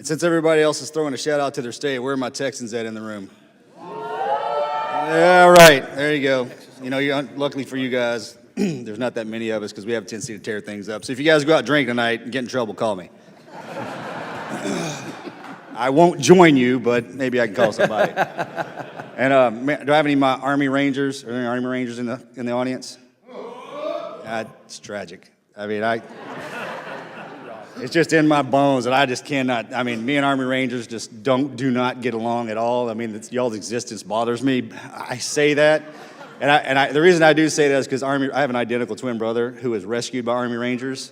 And since everybody else is throwing a shout out to their state, where are my Texans at in the room? Yeah, right. There you go. You know, luckily for you guys, there's not that many of us because we have a tendency to tear things up. So if you guys go out drinking tonight and get in trouble, call me. I won't join you, but maybe I can call somebody. And do I have any of my Army Rangers? Are there any Army Rangers in the audience? It's tragic. I mean, it's just in my bones, and I just cannot. I mean, me and Army Rangers just do not get along at all. I mean, y'all's existence bothers me. I say that, and the reason I do say that is because I have an identical twin brother who was rescued by Army Rangers.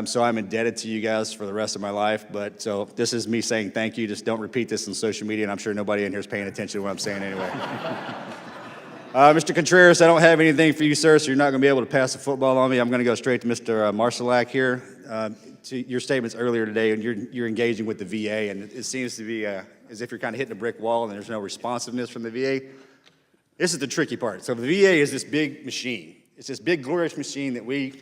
So I'm indebted to you guys for the rest of my life. But so this is me saying thank you. Just don't repeat this on social media, and I'm sure nobody in here is paying attention to what I'm saying anyway. Mr. Contreras, I don't have anything for you, sir, so you're not going to be able to pass the football on me. I'm going to go straight to Mr. Marsalak here. To your statements earlier today, and you're engaging with the VA, and it seems to be as if you're kind of hitting a brick wall and there's no responsiveness from the VA. This is the tricky part. So the VA is this big machine. It's this big, glorious machine that we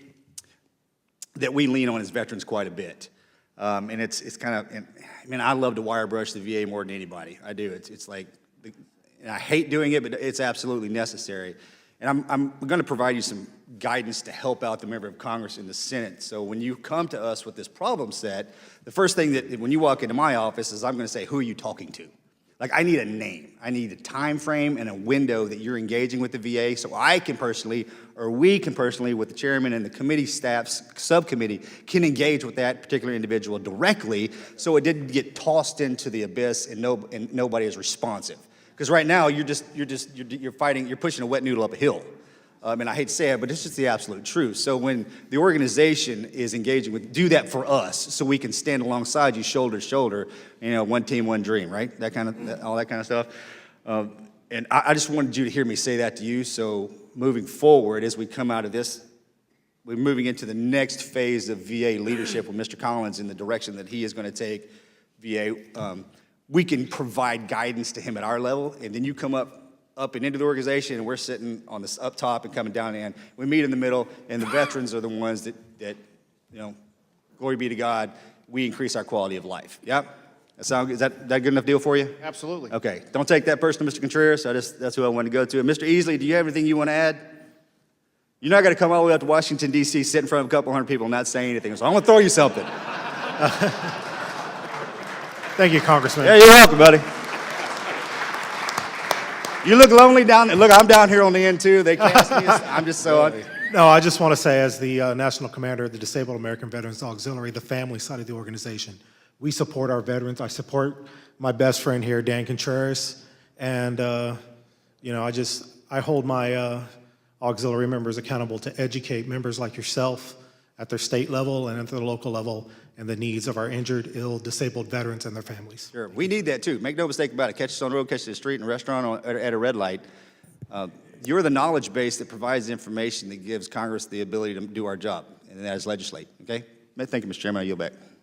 lean on as veterans quite a bit. And it's kind of, I mean, I love to wire brush the VA more than anybody. I do. It's like, and I hate doing it, but it's absolutely necessary. And I'm going to provide you some guidance to help out the member of Congress in the Senate. So when you come to us with this problem set, the first thing that, when you walk into my office, is I'm going to say, who are you talking to? Like, I need a name. I need a time frame and a window that you're engaging with the VA, so I can personally, or we can personally, with the chairman and the committee staff's subcommittee, can engage with that particular individual directly, so it didn't get tossed into the abyss and nobody is responsive. Because right now you're pushing a wet noodle up a hill. And I hate to say it, but it's just the absolute truth. So when the organization is engaging with, do that for us, so we can stand alongside you, shoulder to shoulder. You know, one team, one dream, right? All that kind of stuff. And I just wanted you to hear me say that to you. So moving forward, as we come out of this, we're moving into the next phase of VA leadership with Mr. Collins in the direction that he is going to take VA. We can provide guidance to him at our level, and then you come up and into the organization, and we're sitting on this up top and coming down in. We meet in the middle, and the veterans are the ones that you know, glory be to God, we increase our quality of life. Yep? Is that good enough deal for you? Absolutely. Okay. Don't take that personal, Mr. Contreras. That's who I want to go to. And Mr. Easley, do you have anything you want to add? You're not going to come all the way up to Washington, D.C., sit in front of a couple hundred people and not say anything. So I'm going to throw you something. Thank you, Congressman. Yeah, you're welcome, buddy. You look lonely down there. Look, I'm down here on the end, too. They can't see us. I'm just so... No, I just want to say, as the National Commander of the Disabled American Veterans Auxiliary, the family side of the organization, we support our veterans. I support my best friend here, Dan Contreras, and you know, I hold my auxiliary members accountable to educate members like yourself at their state level and at the local level and the needs of our injured, ill, disabled veterans and their families. Sure, we need that too. Make no mistake about it. Catch us on the road, catch us in the street, in a restaurant, at a red light. You're the knowledge base that provides information that gives Congress the ability to do our job, and that is legislate, okay? Thank you, Mr. Chairman. I yield back.